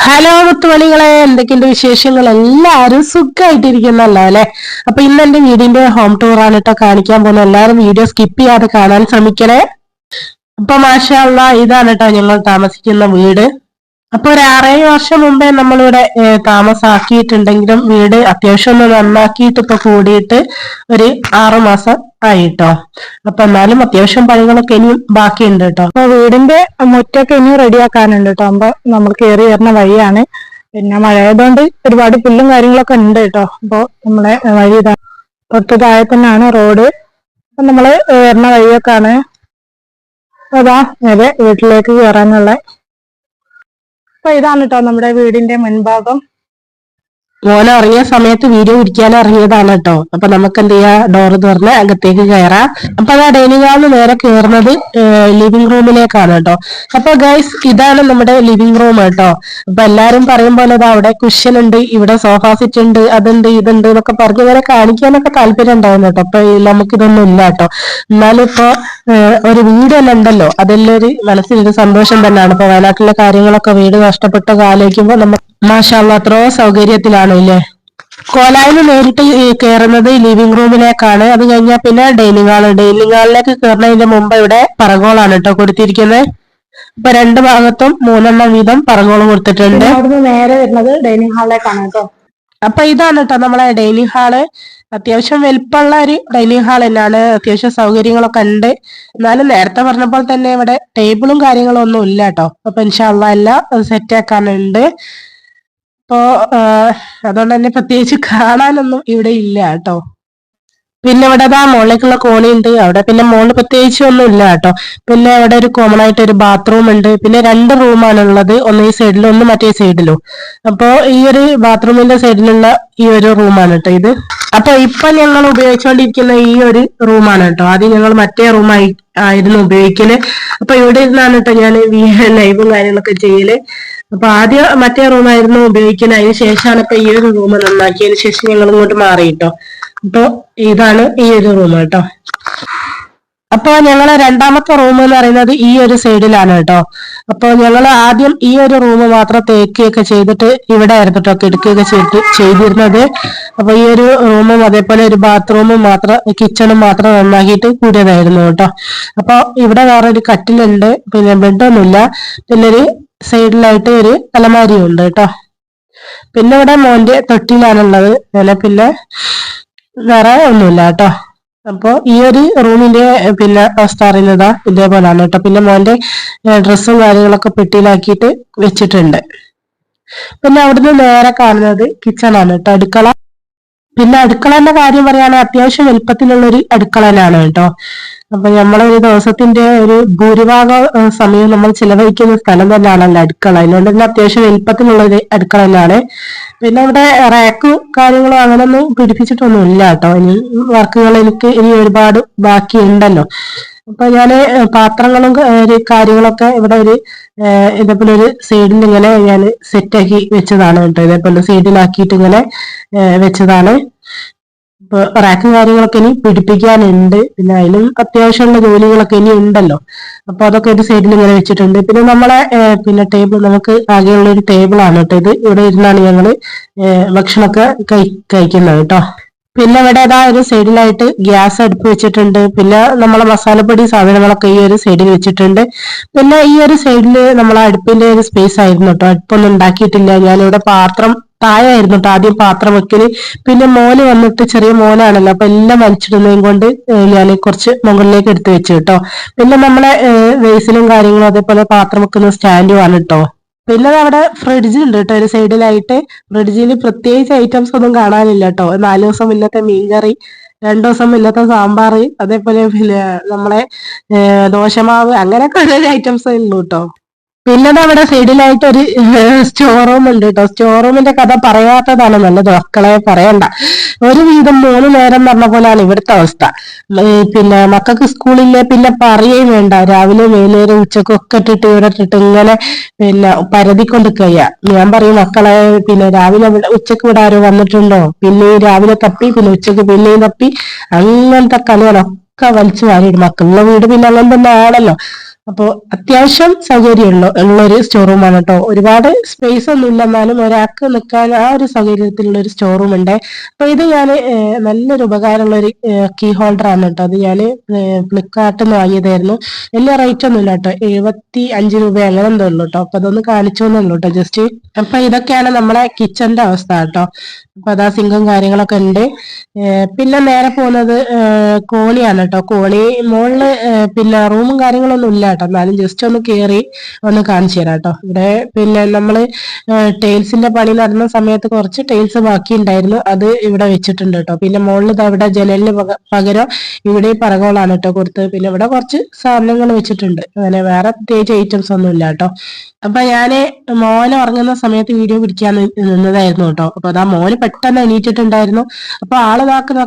Hello മുത്തുമണികളെ, എന്തൊക്കെയുണ്ട് വിശേഷങ്ങൾ? എല്ലാരും സുഖമായിട്ടിരിക്കുന്നല്ലോ അല്ലെ? അപ്പൊ ഇന്ന് എന്റെ വീടിന്റെ ഹോം ടൂർ ആണ് കേട്ടോ കാണിക്കാൻ പോകുന്നത്. എല്ലാരും വീഡിയോ സ്കിപ്പ് ചെയ്യാതെ കാണാൻ ശ്രമിക്കണേ. അപ്പൊ മാഷാ അള്ളാ, ഇതാണ് കേട്ടോ ഞങ്ങൾ താമസിക്കുന്ന വീട്. അപ്പൊ ഒരു 6-7 വർഷം മുമ്പേ നമ്മളിവിടെ താമസാക്കിയിട്ടുണ്ടെങ്കിലും വീട് അത്യാവശ്യം ഒന്ന് നന്നാക്കിയിട്ട് ഇപ്പൊ കൂടിയിട്ട് ഒരു 6 മാസം ആയിട്ടോ. അപ്പൊ എന്നാലും അത്യാവശ്യം പണികളൊക്കെ ഇനിയും ബാക്കിയുണ്ട് കേട്ടോ. അപ്പൊ വീടിന്റെ മുറ്റൊക്കെ ഇനി റെഡിയാക്കാനുണ്ട് കേട്ടോ. അപ്പൊ നമ്മൾ കയറി വരുന്ന വഴിയാണ്. പിന്നെ മഴയായതുകൊണ്ട് ഒരുപാട് പുല്ലും കാര്യങ്ങളൊക്കെ ഉണ്ട് കേട്ടോ. അപ്പൊ നമ്മളെ വഴി ഇതാ, തൊട്ട് താഴെ തന്നെയാണ് റോഡ്. അപ്പൊ നമ്മള് വരുന്ന വഴിയൊക്കെയാണ്. അതാ നേരെ വീട്ടിലേക്ക് കയറാനുള്ള. അപ്പൊ ഇതാണ് കേട്ടോ നമ്മുടെ വീടിന്റെ മുൻഭാഗം. മോനെ ഇറങ്ങിയ സമയത്ത് വീഡിയോ പിടിക്കാൻ ഇറങ്ങിയതാണ് കേട്ടോ. അപ്പൊ നമുക്ക് എന്ത് ചെയ്യാ, ഡോറ് തുറന്ന് അകത്തേക്ക് കയറാം. അപ്പൊ അതാ ഡൈനിങ് ഹാളിൽ നേരെ കയറുന്നത് ലിവിംഗ് റൂമിലേക്കാണ് കേട്ടോ. അപ്പൊ ഗൈസ്, ഇതാണ് നമ്മുടെ ലിവിംഗ് റൂം കേട്ടോ. അപ്പൊ എല്ലാരും പറയും പോലെ അവിടെ കുഷ്യൻ ഉണ്ട്, ഇവിടെ സോഫ സെറ്റ് ഉണ്ട്, അതുണ്ട് ഇതുണ്ട് എന്നൊക്കെ പറഞ്ഞ് ഇവരെ കാണിക്കാനൊക്കെ താല്പര്യം ഉണ്ടായിരുന്നു കേട്ടോ. അപ്പൊ നമുക്കിതൊന്നും ഇല്ല കേട്ടോ. എന്നാലും ഇപ്പൊ ഒരു വീട് തന്നെ ഉണ്ടല്ലോ, അതെല്ലാം ഒരു മനസ്സിലൊരു സന്തോഷം തന്നെയാണ്. ഇപ്പൊ വയനാട്ടിലെ കാര്യങ്ങളൊക്കെ വീട് നഷ്ടപ്പെട്ടൊക്കെ ആലോചിക്കുമ്പോൾ നമ്മൾ മാഷാ അള്ളാ അത്രയോ സൗകര്യത്തിലാണ് ഇല്ലേ. കോലായിന്ന് നേരിട്ട് കയറുന്നത് ലിവിംഗ് റൂമിലേക്കാണ്. അത് കഴിഞ്ഞാൽ പിന്നെ ഡൈനിങ് ഹാളിലേക്ക് കയറുന്നതിന്റെ മുമ്പ് ഇവിടെ പറകോളാണ് കേട്ടോ കൊടുത്തിരിക്കുന്നത്. ഇപ്പൊ 2 ഭാഗത്തും 3 വീതം പറകോളം കൊടുത്തിട്ടുണ്ട്. അവിടുന്ന് നേരെ വരുന്നത് ഡൈനിങ് ഹാളിലേക്കാണ് കേട്ടോ. അപ്പൊ ഇതാണ് കേട്ടോ നമ്മളെ ഡൈനിങ് ഹാള്. അത്യാവശ്യം വലിപ്പമുള്ള ഒരു ഡൈനിങ് ഹാൾ തന്നെയാണ്. അത്യാവശ്യം സൗകര്യങ്ങളൊക്കെ ഉണ്ട്. എന്നാലും നേരത്തെ പറഞ്ഞപ്പോൾ തന്നെ ഇവിടെ ടേബിളും കാര്യങ്ങളും ഒന്നും ഇല്ല കേട്ടോ. അപ്പൊ ഇൻഷാ അള്ളാ എല്ലാം സെറ്റ് ആക്കാനുണ്ട്. അപ്പോ അതുകൊണ്ട് തന്നെ പ്രത്യേകിച്ച് കാണാനൊന്നും ഇവിടെ ഇല്ല കേട്ടോ. പിന്നെ ഇവിടെ മുകളിലേക്കുള്ള കോണിയുണ്ട്. അവിടെ പിന്നെ മുകളിൽ പ്രത്യേകിച്ച് ഒന്നും ഇല്ല കേട്ടോ. പിന്നെ അവിടെ ഒരു കോമൺ ആയിട്ട് ഒരു ബാത്റൂം ഉണ്ട്. പിന്നെ 2 റൂമാണ് ഉള്ളത്, ഒന്ന് ഈ സൈഡിലും ഒന്ന് മറ്റേ സൈഡിലും. അപ്പോ ഈ ഒരു ബാത്റൂമിന്റെ സൈഡിലുള്ള ഈ ഒരു റൂമാണ് കേട്ടോ ഇത്. അപ്പൊ ഇപ്പൊ ഞങ്ങൾ ഉപയോഗിച്ചുകൊണ്ടിരിക്കുന്ന ഈ ഒരു റൂമാണ് കേട്ടോ. ആദ്യം ഞങ്ങൾ മറ്റേ ആയിരുന്നു ഉപയോഗിക്കല്. അപ്പൊ ഇവിടെ ഇരുന്നാണ് കേട്ടോ ഞാൻ ലൈവും കാര്യങ്ങളൊക്കെ ചെയ്യല്. അപ്പൊ ആദ്യം മറ്റേ റൂമായിരുന്നു ഉപയോഗിക്കുന്നത്. അതിന് ശേഷമാണ് ഇപ്പൊ ഈ ഒരു റൂം നന്നാക്കിയതിന് ശേഷം ഞങ്ങൾ ഇങ്ങോട്ട് മാറി കേട്ടോ. അപ്പൊ ഇതാണ് ഈ ഒരു റൂം കേട്ടോ. അപ്പൊ ഞങ്ങളെ 2ാമത്തെ റൂം എന്ന് പറയുന്നത് ഈ ഒരു സൈഡിലാണ് കേട്ടോ. അപ്പൊ ഞങ്ങൾ ആദ്യം ഈ ഒരു റൂം മാത്രം തേക്കുകയൊക്കെ ചെയ്തിട്ട് ഇവിടെ ആയിരുന്നു കേട്ടോ എടുക്കുകയൊക്കെ ചെയ്തിരുന്നത്. അപ്പൊ ഈ ഒരു റൂമും അതേപോലെ ഒരു ബാത്റൂമും മാത്രം, കിച്ചണും മാത്രം നന്നാക്കിയിട്ട് കൂടിയതായിരുന്നു കേട്ടോ. അപ്പൊ ഇവിടെ വേറെ ഒരു കട്ടിലുണ്ട്, പിന്നെ ബെഡൊന്നുമില്ല, പിന്നെ ഒരു സൈഡിലായിട്ട് ഒരു അലമാരിയും ഉണ്ട് കേട്ടോ. പിന്നെ ഇവിടെ മോന്റെ തൊട്ടിലാണുള്ളത്. പിന്നെ വേറെ ഒന്നുമില്ല കേട്ടോ. അപ്പൊ ഈ ഒരു റൂമിന്റെ പിന്നെ അവസ്ഥ അറിയുന്നതാ ഇതേപോലാണ് കേട്ടോ. പിന്നെ മോന്റെ ഡ്രസ്സും കാര്യങ്ങളൊക്കെ പെട്ടിയിലാക്കിയിട്ട് വെച്ചിട്ടുണ്ട്. പിന്നെ അവിടുന്ന് നേരെ കാണുന്നത് കിച്ചണാണ് കേട്ടോ, അടുക്കള. പിന്നെ അടുക്കളന്റെ കാര്യം പറയുകയാണെങ്കിൽ അത്യാവശ്യം വലുപ്പത്തിലുള്ള ഒരു അടുക്കള തന്നെയാണ് കേട്ടോ. അപ്പൊ നമ്മളൊരു ദിവസത്തിന്റെ ഒരു ഭൂരിഭാഗം സമയം നമ്മൾ ചിലവഴിക്കുന്ന സ്ഥലം തന്നെയാണല്ലോ അടുക്കള. അതുകൊണ്ട് തന്നെ അത്യാവശ്യം വലുപ്പത്തിലുള്ള ഒരു അടുക്കള തന്നെയാണ്. പിന്നെ ഇവിടെ റാക്കും കാര്യങ്ങളും അങ്ങനൊന്നും പിടിപ്പിച്ചിട്ടൊന്നും ഇല്ല കേട്ടോ. ഇനി വർക്കുകൾ എനിക്ക് ഇനി ഒരുപാട് ബാക്കിയുണ്ടല്ലോ. അപ്പൊ ഞാന് പാത്രങ്ങളും കാര്യങ്ങളൊക്കെ ഇവിടെ ഒരു ഇതേപോലെ ഒരു സൈഡിൽ ഇങ്ങനെ ഞാൻ സെറ്റാക്കി വെച്ചതാണ് കേട്ടോ. ഇതേപോലെ സൈഡിലാക്കിയിട്ട് ഇങ്ങനെ വെച്ചതാണ്. ഇപ്പൊ റാക്കും കാര്യങ്ങളൊക്കെ ഇനി പിടിപ്പിക്കാനുണ്ട്. പിന്നെ അതിലും അത്യാവശ്യമുള്ള ജോലികളൊക്കെ ഇനി ഉണ്ടല്ലോ. അപ്പൊ അതൊക്കെ ഒരു സൈഡിൽ ഇങ്ങനെ വെച്ചിട്ടുണ്ട്. പിന്നെ നമ്മളെ പിന്നെ ടേബിൾ, നമുക്ക് ആകെയുള്ള ഒരു ടേബിളാണ് കേട്ടോ ഇത്. ഇവിടെ ഇരുന്നാണ് ഞങ്ങള് ഭക്ഷണമൊക്കെ കഴിക്കുന്നത് കേട്ടോ. പിന്നെ ഇവിടെ ഒരു സൈഡിലായിട്ട് ഗ്യാസ് അടുപ്പ് വെച്ചിട്ടുണ്ട്. പിന്നെ നമ്മളെ മസാലപ്പൊടി സാധനങ്ങളൊക്കെ ഈ ഒരു സൈഡിൽ വെച്ചിട്ടുണ്ട്. പിന്നെ ഈ ഒരു സൈഡില് നമ്മളെ അടുപ്പിന്റെ ഒരു സ്പേസ് ആയിരുന്നു കേട്ടോ. അടുപ്പൊന്നും ഉണ്ടാക്കിയിട്ടില്ല. ഞാനിവിടെ പാത്രം താഴെയായിരുന്നു കേട്ടോ ആദ്യം പാത്രം വെക്കല്. പിന്നെ മോന് വന്നിട്ട്, ചെറിയ മോനാണല്ലോ, അപ്പൊ എല്ലാം വലിച്ചിടുന്നതും കൊണ്ട് ഞാൻ കുറച്ച് മുകളിലേക്ക് എടുത്ത് വെച്ചു കേട്ടോ. പിന്നെ നമ്മളെ വേസിലും കാര്യങ്ങളും അതേപോലെ പാത്രം വെക്കുന്ന സ്റ്റാൻഡുമാണ് കേട്ടോ. പിന്നെ അവിടെ ഫ്രിഡ്ജ് ഉണ്ട് കേട്ടോ ഒരു സൈഡിലായിട്ട്. ഫ്രിഡ്ജിൽ പ്രത്യേകിച്ച് ഐറ്റംസ് ഒന്നും കാണാനില്ല കേട്ടോ. 4 ദിവസം മുന്നത്തെ മീൻകറി, 2 ദിവസം മുന്നത്തെ സാമ്പാർ, അതേപോലെ പിന്നെ നമ്മളെ ദോശമാവ്, അങ്ങനെയൊക്കെ ഒരു ഐറ്റംസ് ഉള്ളൂ കേട്ടോ. പിന്നെ അവിടെ സൈഡിലായിട്ട് ഒരു സ്റ്റോർ റൂം ഉണ്ട് കേട്ടോ. സ്റ്റോർ റൂമിന്റെ കഥ പറയാത്തതാണ് നല്ലത്, മക്കളെ പറയണ്ട. ഒരു വീതം 3 നേരം പറഞ്ഞ പോലെയാണ് ഇവിടുത്തെ അവസ്ഥ. പിന്നെ മക്കൾക്ക് സ്കൂളില്ലേ, പിന്നെ പറയുകയും വേണ്ട. രാവിലെ വൈകുന്നേരം ഉച്ചക്കൊക്കെ ഇട്ടിട്ട് ഇവിടെ ഇട്ടിട്ട് ഇങ്ങനെ പിന്നെ പരതിക്കൊണ്ട് കഴിയാ. ഞാൻ പറയും മക്കളെ, പിന്നെ രാവിലെ ഉച്ചക്ക് ഇവിടെ ആരോ വന്നിട്ടുണ്ടോ, പിന്നെ രാവിലെ തപ്പി, പിന്നെ ഉച്ചക്ക് പിന്നെയും തപ്പി, അങ്ങനത്തെ കളികളൊക്കെ വലിച്ചു വാരിയിടും. മക്കളുടെ വീട് പിന്നെ അങ്ങനെ തന്നെ ആണല്ലോ. അപ്പോൾ അത്യാവശ്യം ഉള്ളൊരു സ്റ്റോർ റൂമാണ് കേട്ടോ. ഒരുപാട് സ്പേസ് ഒന്നും ഇല്ല, എന്നാലും ഒരാൾക്ക് നിൽക്കാൻ ആ ഒരു സൗകര്യത്തിലുള്ള ഒരു സ്റ്റോർ റൂം ഉണ്ട്. അപ്പൊ ഇത് ഞാൻ നല്ലൊരു ഉപകാരമുള്ള ഒരു കീ ഹോൾഡർ ആണ് കേട്ടോ. അത് ഞാൻ ഫ്ലിപ്കാർട്ടിൽ നിന്ന് വാങ്ങിയതായിരുന്നു. വലിയ റേറ്റ് ഒന്നും ഇല്ല കേട്ടോ, 75 രൂപ അങ്ങനെ എന്തോ ഉള്ളൂ കേട്ടോ. അപ്പൊ അതൊന്ന് കാണിച്ചു എന്നുള്ളൂ കേട്ടോ ജസ്റ്റ്. അപ്പൊ ഇതൊക്കെയാണ് നമ്മളെ കിച്ചന്റെ അവസ്ഥ കേട്ടോ. അപ്പൊ അതാ സിങ്കും കാര്യങ്ങളൊക്കെ ഉണ്ട്. പിന്നെ നേരെ പോകുന്നത് കോണിയാണ് കേട്ടോ. കോണി മുകളില് പിന്നെ റൂമും കാര്യങ്ങളൊന്നും ഇല്ല കേട്ടോ, എന്നാലും ജസ്റ്റ് ഒന്ന് കേറി ഒന്ന് കാണിച്ചു തരാം കേട്ടോ. ഇവിടെ പിന്നെ നമ്മള് ടൈൽസിന്റെ പണി നടന്ന സമയത്ത് കുറച്ച് ടൈൽസ് ബാക്കി ഉണ്ടായിരുന്നു, അത് ഇവിടെ വെച്ചിട്ടുണ്ട് കേട്ടോ. പിന്നെ മുകളിൽ ഇവിടെ ജനലിന് പകരം ഇവിടെ പറകോളാണ് കേട്ടോ കൊടുത്തത്. പിന്നെ ഇവിടെ കുറച്ച് സാധനങ്ങൾ വെച്ചിട്ടുണ്ട്, അങ്ങനെ വേറെ പ്രത്യേകിച്ച് ഐറ്റംസ് ഒന്നും ഇല്ല കേട്ടോ. അപ്പൊ ഞാന് മോനെ ഉറങ്ങുന്ന സമയത്ത് വീഡിയോ പിടിക്കാൻ നിന്നതായിരുന്നു കേട്ടോ. അപ്പൊ അതാ മോന് പെട്ടെന്ന് എണീറ്റിട്ടുണ്ടായിരുന്നു. അപ്പൊ ആള്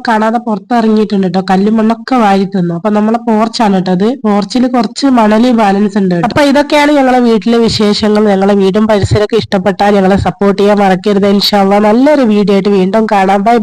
കാണാതെ പുറത്തിറങ്ങിയിട്ടുണ്ട് കേട്ടോ, കല്ലും മണ്ണൊക്കെ വാരി തിന്നു. അപ്പൊ നമ്മളെ പോർച്ചാണ് കേട്ടോ അത്. പോർച്ചിൽ കുറച്ച് മണല് ബാലൻസ് ഉണ്ട്. അപ്പൊ ഇതൊക്കെയാണ് ഞങ്ങളെ വീട്ടിലെ വിശേഷങ്ങൾ. ഞങ്ങളെ വീടും പരിസരമൊക്കെ ഇഷ്ടപ്പെട്ടാൽ ഞങ്ങളെ സപ്പോർട്ട് ചെയ്യാൻ മറക്കരുത്. ഇൻഷാ അല്ലാഹ് നല്ലൊരു വീഡിയോ ആയിട്ട് വീണ്ടും കാണാം. ബൈ.